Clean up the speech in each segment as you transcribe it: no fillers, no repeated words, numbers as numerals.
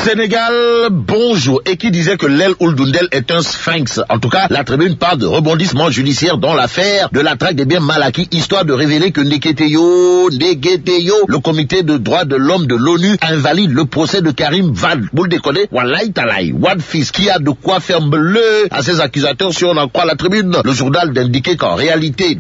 Sénégal, bonjour. Et qui disait que l'El Ouldundel est un sphinx? En tout cas, la Tribune parle de rebondissement judiciaire dans l'affaire de la traque des biens mal acquis, histoire de révéler que Ndeketeyo, le comité de droits de l'homme de l'ONU invalide le procès de Karim Wade. Vous le déconnez? Wallahi Talaï, Wade fils, qui a de quoi faire bleu à ses accusateurs si on en croit la Tribune. Le journal d'indiquer qu'en réalité,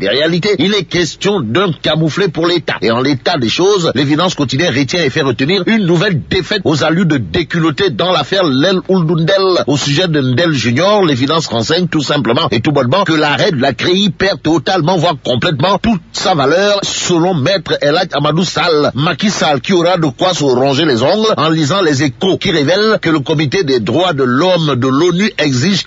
il est question d'un camouflet pour l'État. Et en l'état des choses, l'évidence quotidienne retient et fait retenir une nouvelle défaite aux allures de déculotté dans l'affaire l'El Ouldundel. Au sujet de Ndel Junior, l'évidence renseigne tout simplement et tout bonnement que l'arrêt de la CREI perd totalement, voire complètement, toute sa valeur, selon maître Elhadj Amadou Sall. Macky Sall qui aura de quoi se ronger les ongles en lisant les échos qui révèlent que le comité des droits de l'homme de l'ONU exige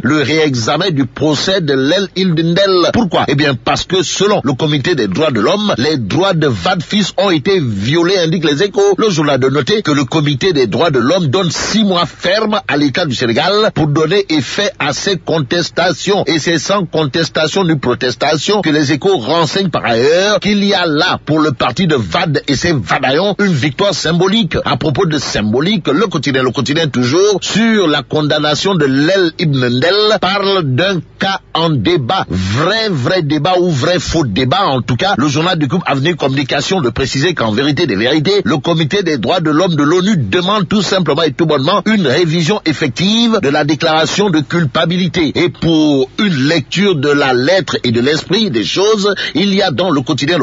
le réexamen du procès de l'El Ouldundel. Pourquoi? Eh bien parce que selon le comité des droits de l'homme, les droits de Wade fils ont été violés, indiquent les échos. Le journal de noter que le comité des droits de l'homme donne 6 mois fermes à l'État du Sénégal pour donner effet à ces contestations. Et c'est sans contestation ni protestation que les échos renseignent par ailleurs qu'il y a là pour le parti de Wade et ses Wadaillons une victoire symbolique. À propos de symbolique, le quotidien toujours sur la condamnation de l'El Ouldundel parle d'un cas en débat. Vrai débat ou vrai faux débat. En tout cas, le journal du groupe Avenir Communication de préciser qu'en vérité des vérités, le comité des droits de l'homme de l'ONU demande tout simplement et tout bonnement une révision effective de la déclaration de culpabilité. Et pour une lecture de la lettre et de l'esprit des choses, il y a dans le quotidien,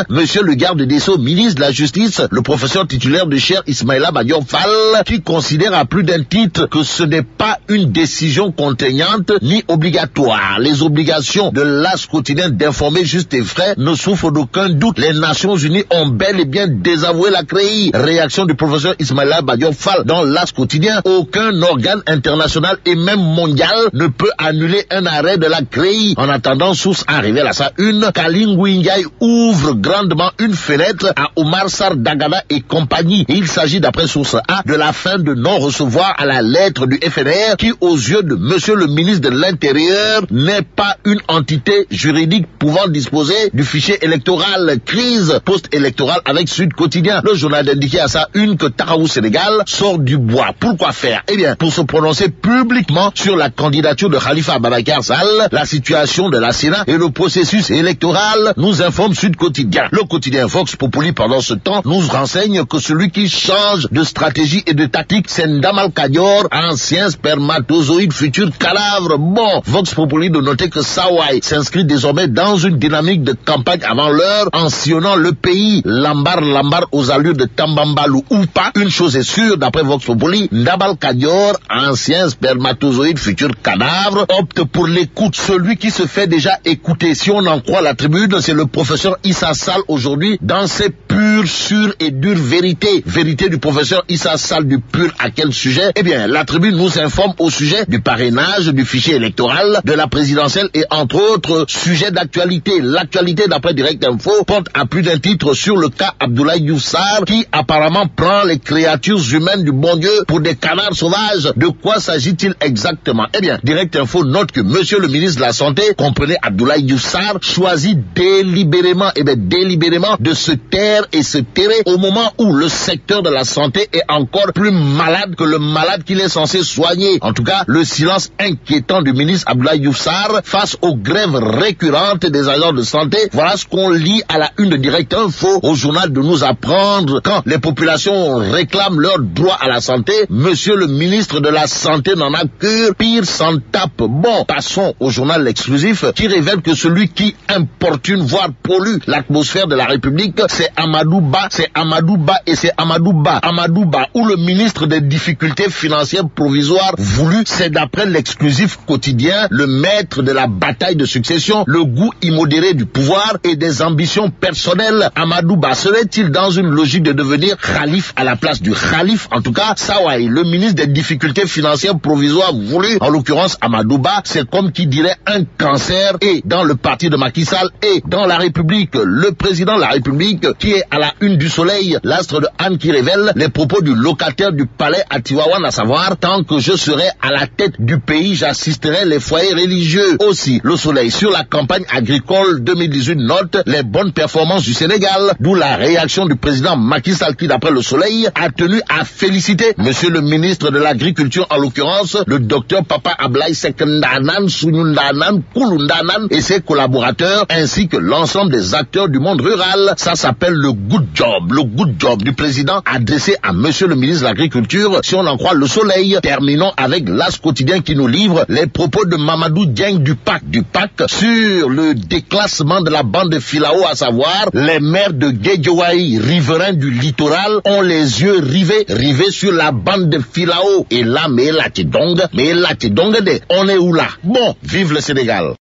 monsieur le garde des Sceaux, ministre de la Justice, le professeur titulaire de Cheikh Ismaïla Madior Fall, qui considère à plus d'un titre que ce n'est pas une décision contraignante ni obligatoire. Les obligations de l'As quotidien d'informer juste et vrai ne souffrent d'aucun doute. Les Nations Unies ont bel et bien désavoué la CREI. Réaction du professeur Ismaïla Madior Fall dans l'As quotidien. Aucun organe international et même mondial ne peut annuler un arrêt de la CREI. En attendant, source arrivée à sa une, Kaling Wingaï ouvre grandement une fenêtre à Omar Sarr Dagana et compagnie. Il s'agit d'après source A de la fin de non-recevoir à la lettre du FNR qui, aux yeux de monsieur le ministre de l'Intérieur, n'est pas une entité juridique pouvant disposer du fichier électoral. Crise post-électorale avec Sud Quotidien. Le journal indiquait à sa une que Taraou Sénégal sort du bois. Pourquoi faire? Eh bien, pour se prononcer publiquement sur la candidature de Khalifa Ababacar Sall, la situation de la Sénat et le processus électoral, nous informe Sud Quotidien. Le quotidien Vox Populi, pendant ce temps, nous renseigne que celui qui change de stratégie et de tactique, c'est Ndamal Kadior, ancien spermatozoïde, futur cadavre. Bon, Vox Populi de noter que Sawai s'inscrit désormais dans une dynamique de campagne avant l'heure en sillonnant le pays. Lambar aux allures de Tambambalou ou pas. Une chose est sûre, d'après Vox Populi, Ndamal Kadior, ancien spermatozoïde, futur cadavre, opte pour l'écoute. Celui qui se fait déjà écouter, si on en croit la Tribune, c'est le professeur Issa Sall aujourd'hui dans ses pures, sûres et dures vérités. Vérité du professeur Issa Sall du pur à quel sujet? Eh bien, la Tribune nous informe au sujet du parrainage, du fichier électoral, de la présidentielle et entre autres sujets d'actualité. L'actualité d'après Direct Info porte à plus d'un titre sur le cas Abdoulaye Diouf Sarr qui apparemment prend les créatures humaines du bon Dieu pour des canards sauvages. De quoi s'agit-il exactement? Eh bien, Direct Info note que monsieur le ministre de la Santé, comprenez Abdoulaye Diouf Sarr, choisit délibérément de se taire et se terrer au moment où le secteur de la santé est encore plus malade que le malade qu'il est censé soigner. En tout cas, le silence inquiétant du ministre Abdoulaye Diouf Sarr face aux grèves récurrentes des agents de santé, voilà ce qu'on lit à la une de Direct Info au journal de nous apprendre. Quand les populations réclament leur droit à la santé, monsieur le ministre de la Santé n'en a que pire s'en tape. Bon, passons au journal L'Exclusif qui révèle que celui qui importune voire pollue l'atmosphère de la République, c'est Amadou Ba et c'est Amadou Ba. Amadou Ba ou le ministre des difficultés financières provisoires voulu, c'est d'après L'Exclusif quotidien le maître de la bataille de succession, le goût immodéré du pouvoir et des ambitions personnelles. Amadou Ba serait-il dans une logique de devenir khalife à la place du khalife? En tout cas, Sawai, le ministre des difficultés financières provisoires voulu, en l'occurrence Amadou Ba, c'est comme qui dirait un cancer et dans le parti de Macky Sall et dans la République. Le président de la République qui est Et à la une du Soleil, l'astre de Anne qui révèle les propos du locataire du palais à Tivaouane, à savoir, tant que je serai à la tête du pays, j'assisterai les foyers religieux. Aussi, le Soleil sur la campagne agricole 2018 note les bonnes performances du Sénégal, d'où la réaction du président Macky Sall qui, d'après le Soleil, a tenu à féliciter monsieur le ministre de l'Agriculture, en l'occurrence, le docteur Papa Ablaye Sekendanan, Sunyundanan, Kulundanan et ses collaborateurs, ainsi que l'ensemble des acteurs du monde rural. Ça s'appelle le good job du président adressé à monsieur le ministre de l'Agriculture, si on en croit le Soleil. Terminons avec l'As quotidien qui nous livre les propos de Mamadou Dieng du PAC sur le déclassement de la bande de Filao, à savoir les maires de Guédiawaye, riverains du littoral, ont les yeux rivés sur la bande de Filao. Et là, mais là, on est où là? Bon, vive le Sénégal.